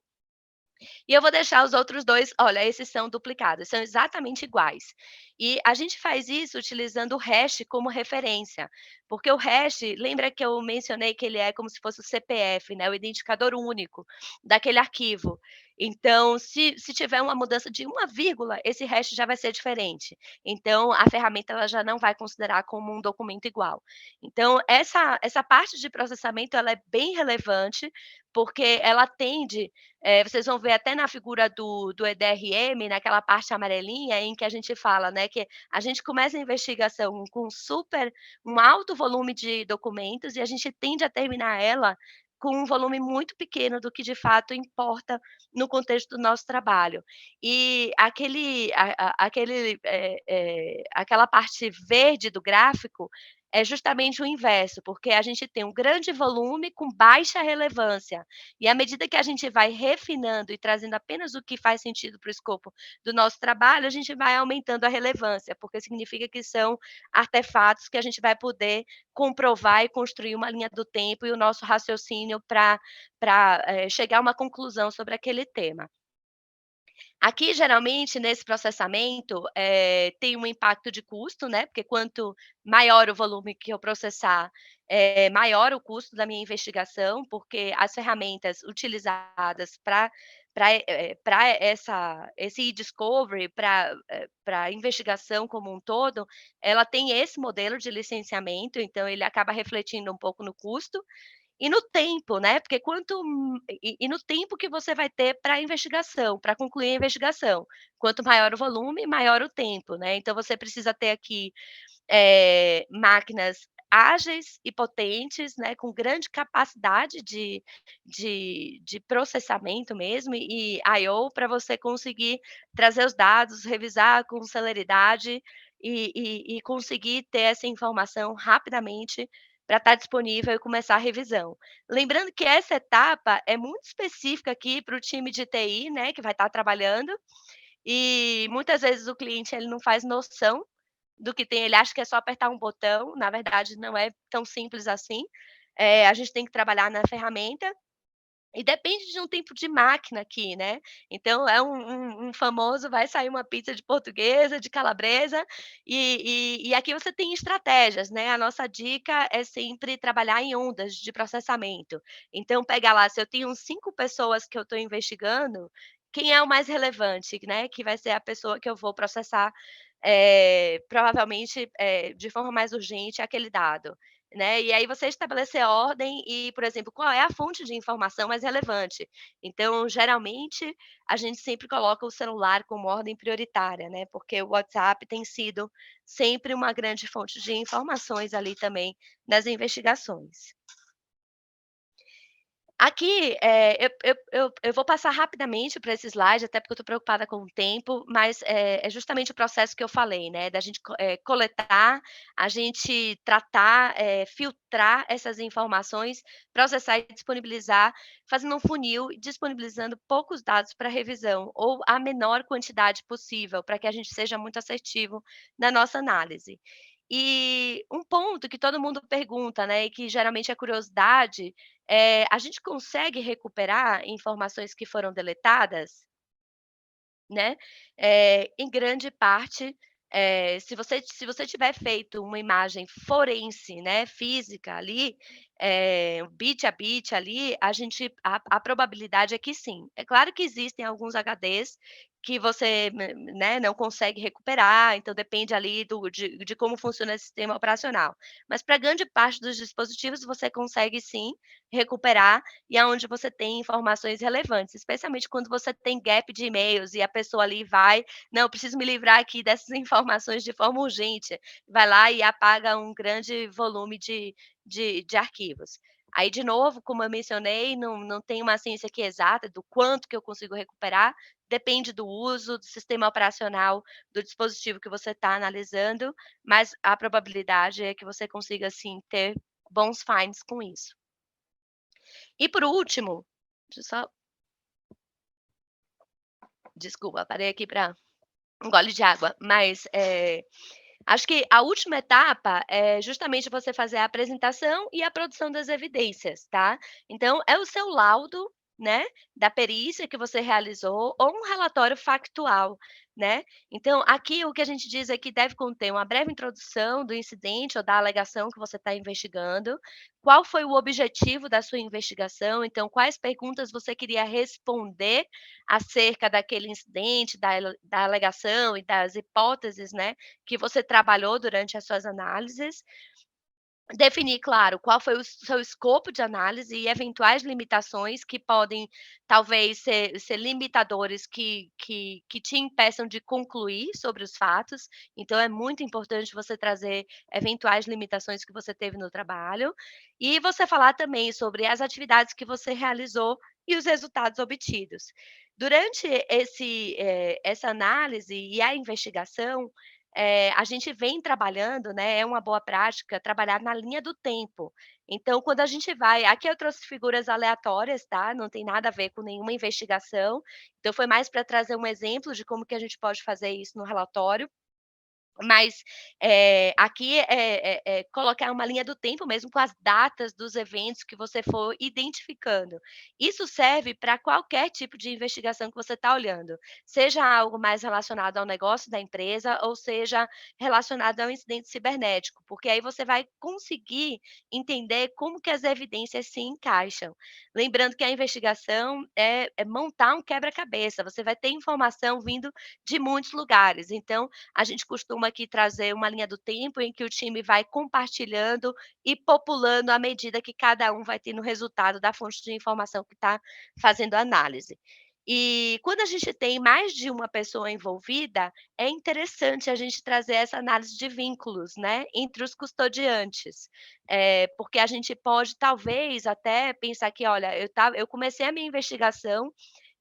A: e eu vou deixar os outros 2, olha, esses são duplicados, são exatamente iguais. E a gente faz isso utilizando o hash como referência, porque o hash, lembra que eu mencionei que ele é como se fosse o CPF, né, o identificador único daquele arquivo. Então, se tiver uma mudança de uma vírgula, esse hash já vai ser diferente. Então, a ferramenta ela já não vai considerar como um documento igual. Então, essa parte de processamento ela é bem relevante, porque ela tende vocês vão ver até na figura do EDRM, naquela parte amarelinha em que a gente fala, né, que a gente começa a investigação com um alto volume de documentos e a gente tende a terminar ela com um volume muito pequeno do que de fato importa no contexto do nosso trabalho. E aquela parte verde do gráfico é justamente o inverso, porque a gente tem um grande volume com baixa relevância. E à medida que a gente vai refinando e trazendo apenas o que faz sentido para o escopo do nosso trabalho, a gente vai aumentando a relevância, porque significa que são artefatos que a gente vai poder comprovar e construir uma linha do tempo e o nosso raciocínio para chegar a uma conclusão sobre aquele tema. Aqui, geralmente, nesse processamento, tem um impacto de custo, né, porque quanto maior o volume que eu processar, maior o custo da minha investigação, porque as ferramentas utilizadas para esse e-discovery, pra investigação como um todo, ela tem esse modelo de licenciamento, então ele acaba refletindo um pouco no custo. E no tempo, né, porque no tempo que você vai ter para a investigação, para concluir a investigação. Quanto maior o volume, maior o tempo, né. Então você precisa ter aqui, máquinas ágeis e potentes, né, com grande capacidade de processamento mesmo e I/O para você conseguir trazer os dados, revisar com celeridade e conseguir ter essa informação rapidamente para estar disponível e começar a revisão. Lembrando que essa etapa é muito específica aqui para o time de TI, né, que vai estar trabalhando, e muitas vezes o cliente ele não faz noção do que tem, ele acha que é só apertar um botão, na verdade não é tão simples assim. A gente tem que trabalhar na ferramenta e depende de um tempo de máquina aqui, né. Então é um famoso vai sair uma pizza de portuguesa, de calabresa, e aqui você tem estratégias, né. A nossa dica é sempre trabalhar em ondas de processamento. Então pega lá, se eu tenho 5 pessoas que eu estou investigando, quem é o mais relevante, né, que vai ser a pessoa que eu vou processar, provavelmente, de forma mais urgente aquele dado. Né, e aí você estabelecer a ordem e, por exemplo, qual é a fonte de informação mais relevante. Então, geralmente, a gente sempre coloca o celular como ordem prioritária, né, porque o WhatsApp tem sido sempre uma grande fonte de informações ali também nas investigações. Aqui, eu vou passar rapidamente para esse slide, até porque eu estou preocupada com o tempo, mas é justamente o processo que eu falei, né, da gente coletar, a gente tratar, filtrar essas informações, processar e disponibilizar, fazendo um funil e disponibilizando poucos dados para revisão, ou a menor quantidade possível, para que a gente seja muito assertivo na nossa análise. E um ponto que todo mundo pergunta, né, e que geralmente é curiosidade, a gente consegue recuperar informações que foram deletadas? Né, em grande parte, se você tiver feito uma imagem forense, né, física ali, bit a bit ali, a probabilidade é que sim. É claro que existem alguns HDs que você, né, não consegue recuperar, então depende ali de como funciona esse sistema operacional. Mas para grande parte dos dispositivos você consegue sim recuperar, e aonde você tem informações relevantes, especialmente quando você tem gap de e-mails e a pessoa ali vai: "Não, eu preciso me livrar aqui dessas informações de forma urgente", vai lá e apaga um grande volume de arquivos. Aí, de novo, como eu mencionei, não tem uma ciência aqui exata do quanto que eu consigo recuperar, depende do uso, do sistema operacional do dispositivo que você está analisando, mas a probabilidade é que você consiga sim ter bons finds com isso. E por último, deixa eu só desculpa, parei aqui para um gole de água, mas, acho que a última etapa é justamente você fazer a apresentação e a produção das evidências, tá. Então é o seu laudo, né, da perícia que você realizou ou um relatório factual, né. Então aqui o que a gente diz é que deve conter uma breve introdução do incidente ou da alegação que você está investigando, qual foi o objetivo da sua investigação, então quais perguntas você queria responder acerca daquele incidente, da alegação e das hipóteses, né, que você trabalhou durante as suas análises. Definir, claro, qual foi o seu escopo de análise e eventuais limitações que podem, talvez, ser limitadores que te impeçam de concluir sobre os fatos. Então é muito importante você trazer eventuais limitações que você teve no trabalho. E você falar também sobre as atividades que você realizou e os resultados obtidos. Durante essa análise e a investigação, a gente vem trabalhando, né, é uma boa prática trabalhar na linha do tempo. Então, quando a gente vai aqui eu trouxe figuras aleatórias, tá, não tem nada a ver com nenhuma investigação, então foi mais para trazer um exemplo de como que a gente pode fazer isso no relatório. Mas, aqui colocar uma linha do tempo mesmo com as datas dos eventos que você for identificando. Isso serve para qualquer tipo de investigação que você está olhando, seja algo mais relacionado ao negócio da empresa ou seja relacionado ao incidente cibernético, porque aí você vai conseguir entender como que as evidências se encaixam. Lembrando que a investigação é montar um quebra-cabeça, você vai ter informação vindo de muitos lugares, então a gente costuma aqui trazer uma linha do tempo em que o time vai compartilhando e populando à medida que cada um vai tendo o resultado da fonte de informação que está fazendo a análise. E quando a gente tem mais de uma pessoa envolvida, é interessante a gente trazer essa análise de vínculos, né, entre os custodiantes. Porque a gente pode talvez até pensar que: "Olha, eu comecei a minha investigação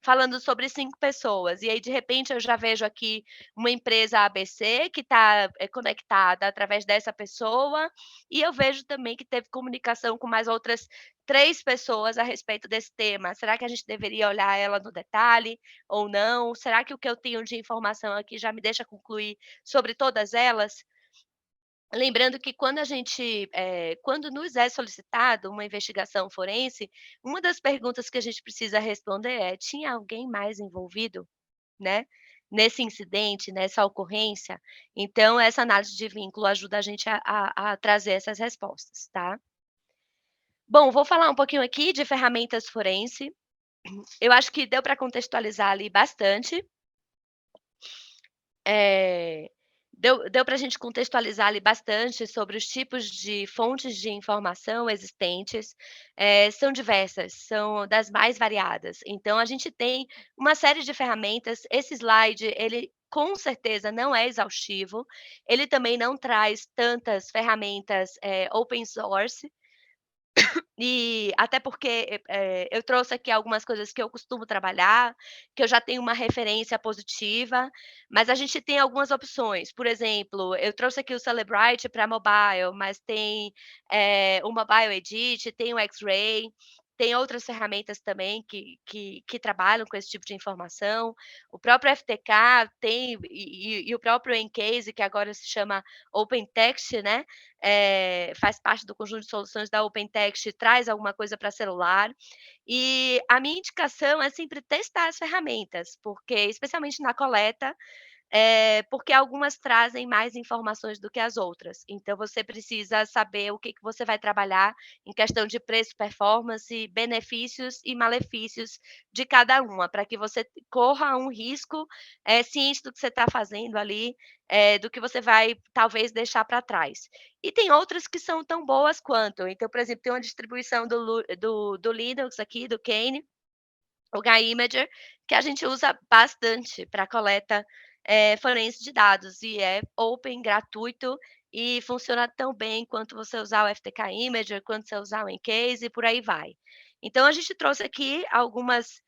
A: falando sobre 5 pessoas, e aí de repente eu já vejo aqui uma empresa ABC que está, conectada através dessa pessoa, e eu vejo também que teve comunicação com mais outras 3 pessoas a respeito desse tema. Será que a gente deveria olhar ela no detalhe ou não? Será que o que eu tenho de informação aqui já me deixa concluir sobre todas elas?" Lembrando que quando nos é solicitado uma investigação forense, uma das perguntas que a gente precisa responder é: "Tinha alguém mais envolvido?", né, nesse incidente, nessa ocorrência? Então essa análise de vínculo ajuda a gente a trazer essas respostas, tá. Bom, vou falar um pouquinho aqui de ferramentas forense. Eu acho que deu para contextualizar ali bastante. Eh, deu para a gente contextualizar ali bastante sobre os tipos de fontes de informação existentes, são diversas, são das mais variadas. Então a gente tem uma série de ferramentas, esse slide ele com certeza não é exaustivo, ele também não traz tantas ferramentas, open source, E até porque, eu trouxe aqui algumas coisas que eu costumo trabalhar, que eu já tenho uma referência positiva, mas a gente tem algumas opções. Por exemplo, eu trouxe aqui o Cellebrite para mobile, mas tem, o Mobile Edit, tem o X-Ray, tem outras ferramentas também que trabalham com esse tipo de informação. O próprio FTK tem e o próprio Encase, que agora se chama OpenText, né, faz parte do conjunto de soluções da OpenText, traz alguma coisa para celular. E a minha indicação é sempre testar as ferramentas, porque especialmente na coleta, porque algumas trazem mais informações do que as outras. Então você precisa saber o que você vai trabalhar em questão de preço, performance, benefícios e malefícios de cada uma, para que você corra um risco, ciente do que você está fazendo ali, do que você vai talvez deixar para trás. E tem outras que são tão boas quanto. Então, por exemplo, tem uma distribuição do Linux aqui, do Kane, o GuiImager, que a gente usa bastante para coleta, forense de dados, e é open, gratuito, e funciona tão bem quanto você usar o FTK Imager, quanto você usar o Encase e por aí vai. Então a gente trouxe aqui algumas,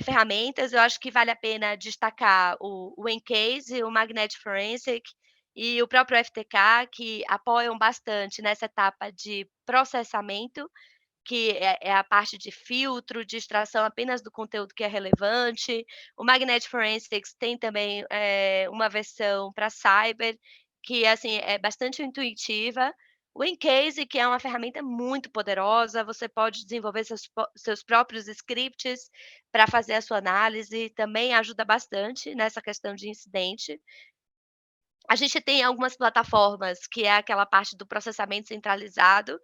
A: ferramentas, eu acho que vale a pena destacar o Encase, o Magnetic Forensic e o próprio FTK, que apoiam bastante nessa etapa de processamento, que é a parte de filtro, de extração apenas do conteúdo que é relevante. O Magnetic Forensics tem também, uma versão para cyber, que, assim, é bastante intuitiva. O Encase, que é uma ferramenta muito poderosa, você pode desenvolver seus próprios scripts para fazer a sua análise, também ajuda bastante nessa questão de incidente. A gente tem algumas plataformas, que é aquela parte do processamento centralizado,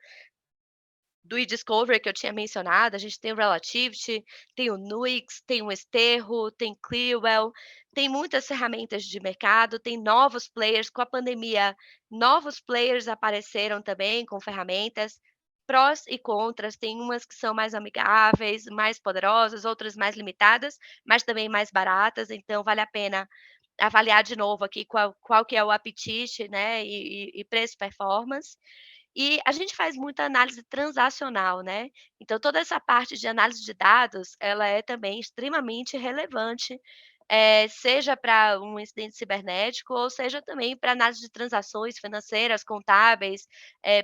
A: do eDiscovery que eu tinha mencionado, a gente tem o Relativity, tem o Nuix, tem o Esterro, tem Clearwell, tem muitas ferramentas de mercado, tem novos players. Com a pandemia, novos players apareceram também com ferramentas, prós e contras. Tem umas que são mais amigáveis, mais poderosas, outras mais limitadas, mas também mais baratas, então vale a pena avaliar de novo aqui qual que é o apetite, né, e preço-performance. E a gente faz muita análise transacional, né, então toda essa parte de análise de dados, ela é também extremamente relevante, seja para um incidente cibernético ou seja também para análise de transações financeiras, contábeis,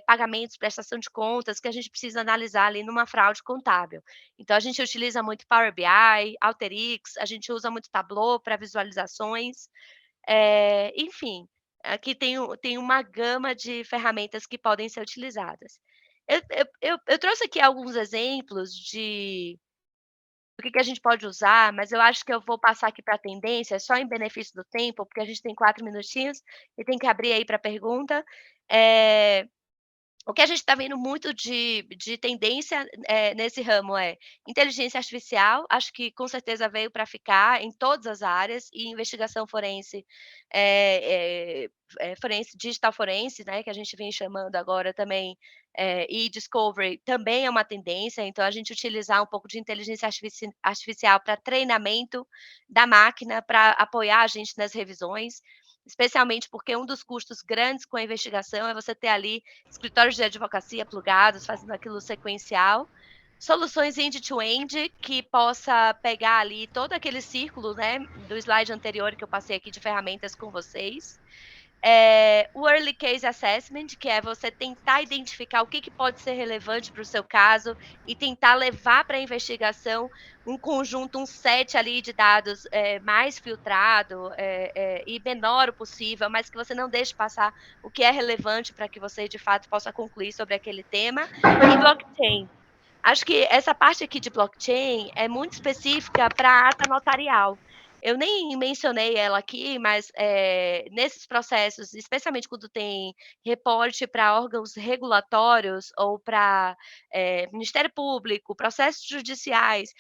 A: pagamentos, prestação de contas, que a gente precisa analisar ali numa fraude contábil. Então a gente utiliza muito Power BI, Alteryx, a gente usa muito Tableau para visualizações, enfim, aqui tem uma gama de ferramentas que podem ser utilizadas. Eu trouxe aqui alguns exemplos de do que a gente pode usar, mas eu acho que eu vou passar aqui para a tendência, só em benefício do tempo, porque a gente tem 4 minutinhos e tem que abrir aí para pergunta. Eh o que a gente está vendo muito de tendência, nesse ramo é inteligência artificial, acho que com certeza veio para ficar em todas as áreas, e investigação forense, forense digital forense, né, que a gente vem chamando agora também, e discovery também é uma tendência, então a gente utilizar um pouco de inteligência artificial para treinamento da máquina, para apoiar a gente nas revisões, especialmente porque um dos custos grandes com a investigação é você ter ali escritórios de advocacia plugados, fazendo aquilo sequencial. Soluções end-to-end, que possa pegar ali todo aquele círculo, né, do slide anterior que eu passei aqui de ferramentas com vocês. O Early Case Assessment, que é você tentar identificar o que pode ser relevante para o seu caso e tentar levar para a investigação um conjunto, um set ali de dados, mais filtrado, e menor o possível, mas que você não deixe passar o que é relevante para que você, de fato, possa concluir sobre aquele tema. E blockchain. Acho que essa parte aqui de blockchain é muito específica para a ata notarial. Eu nem mencionei ela aqui, mas, nesses processos, especialmente quando tem reporte para órgãos regulatórios ou para, Ministério Público, processos judiciais,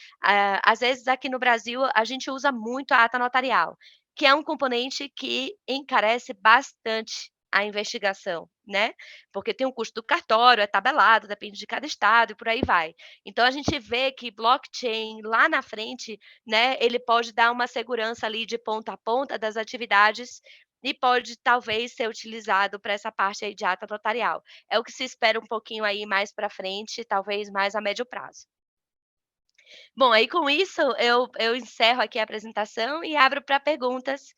A: às vezes aqui no Brasil a gente usa muito a ata notarial, que é um componente que encarece bastante a investigação, né, porque tem o custo do cartório, é tabelado, depende de cada estado e por aí vai. Então a gente vê que blockchain lá na frente, né, ele pode dar uma segurança ali de ponta a ponta das atividades e pode talvez ser utilizado para essa parte aí de ata notarial. É o que se espera um pouquinho aí mais para frente, talvez mais a médio prazo. Bom, aí com isso eu encerro aqui a apresentação e abro para perguntas.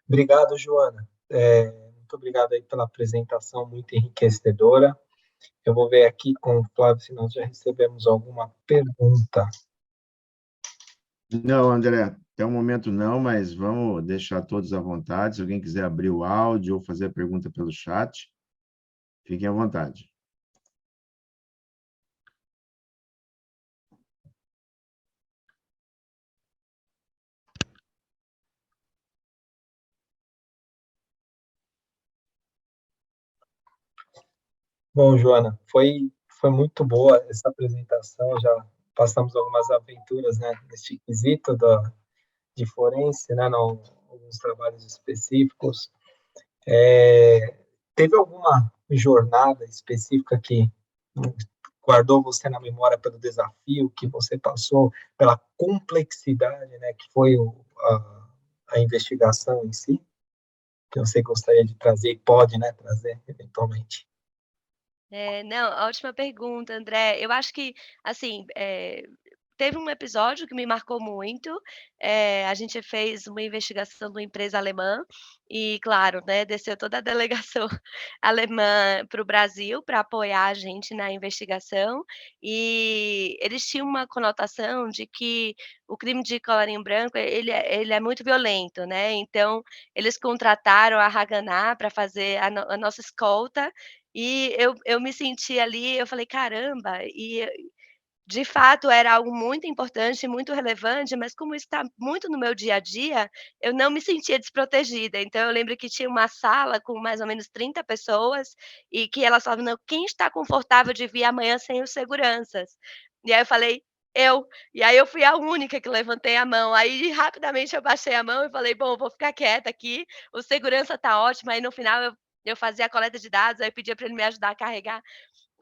B: Obrigado, Joana. Muito obrigado aí pela apresentação muito enriquecedora. Eu vou ver aqui com o Flávio se nós já recebemos alguma pergunta.
D: Não, André, até o momento não, mas vamos deixar todos à vontade. Se alguém quiser abrir o áudio ou fazer a pergunta pelo chat, fiquem à vontade.
B: Bom, Joana, foi muito boa essa apresentação. Já passamos algumas aventuras, né, nesse quesito de forense, né, alguns trabalhos específicos. Teve alguma jornada específica que guardou você na memória pelo desafio que você passou, pela complexidade, né, que foi a investigação em si, que você gostaria de trazer e pode, né, trazer eventualmente?
A: Não, ótima pergunta, André. Eu acho que, assim, teve um episódio que me marcou muito. A gente fez uma investigação de uma empresa alemã e, claro, né, desceu toda a delegação alemã para o Brasil para apoiar a gente na investigação. E eles tinham uma conotação de que o crime de colarinho branco, ele é muito violento, né, então eles contrataram a Haganah para fazer a nossa escolta, e eu me senti ali, eu falei: "Caramba", e de fato era algo muito importante, muito relevante, mas como está muito no meu dia a dia, eu não me sentia desprotegida. Então eu lembro que tinha uma sala com mais ou menos 30 pessoas, e que elas falavam: "Não, quem está confortável de vir amanhã sem os seguranças?". E aí eu falei: "Eu". E aí eu fui a única que levantei a mão, aí rapidamente eu baixei a mão e falei: "Bom, vou ficar quieta aqui, o segurança tá ótimo", aí no final eu fazia a coleta de dados, aí eu pedia para ele me ajudar a carregar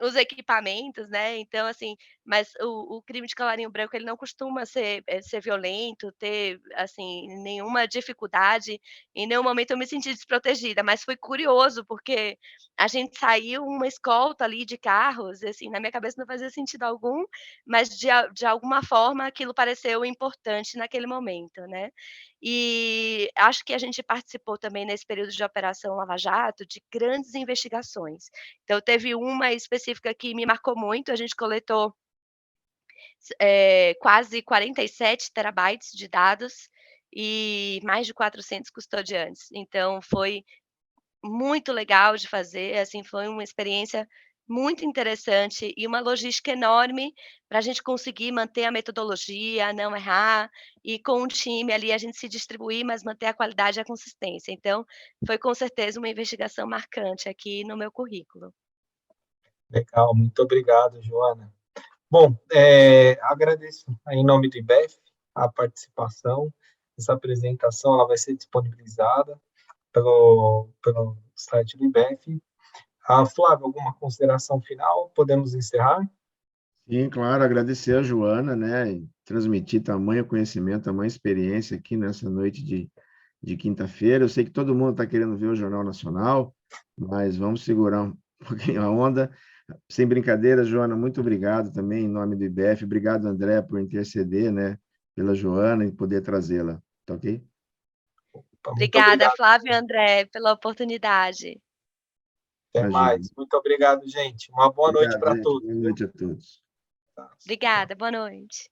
A: os equipamentos, né, então assim, mas o crime de colarinho branco ele não costuma ser violento, ter, assim, nenhuma dificuldade, em nenhum momento eu me senti desprotegida, mas foi curioso, porque a gente saiu uma escolta ali de carros, e assim, na minha cabeça não fazia sentido algum, mas de alguma forma aquilo pareceu importante naquele momento, né. E acho que a gente participou também nesse período de Operação Lava Jato de grandes investigações. Então teve uma específica que me marcou muito, a gente coletou, quase 47 terabytes de dados e mais de 400 custodiantes. Então foi muito legal de fazer, assim, foi uma experiência muito interessante e uma logística enorme para a gente conseguir manter a metodologia, não errar, e com um time ali a gente se distribuir, mas manter a qualidade e a consistência. Então, foi com certeza uma investigação marcante aqui no meu currículo.
B: Legal, muito obrigado, Joana. Bom, agradeço em nome do IBEF a participação. Essa apresentação ela vai ser disponibilizada pelo site do IBEF. Flávio, alguma consideração final? Podemos encerrar?
D: Sim, claro, agradecer a Joana, né, e transmitir tamanho conhecimento, tamanha experiência aqui nessa noite de quinta-feira. Eu sei que todo mundo está querendo ver o Jornal Nacional, mas vamos segurar um pouquinho a onda. Sem brincadeira, Joana, muito obrigado também em nome do IBF. Obrigado, André, por interceder, né, pela Joana e poder trazê-la. Tá ok?
B: Muito
A: Obrigada,
B: obrigado.
A: Flávio e André, pela oportunidade.
B: Até
D: Imagina.
B: mais. Muito obrigado, gente. Uma boa noite
D: Obrigado,
B: para
D: gente.
B: todos.
D: Boa noite a todos.
A: Obrigada, boa noite.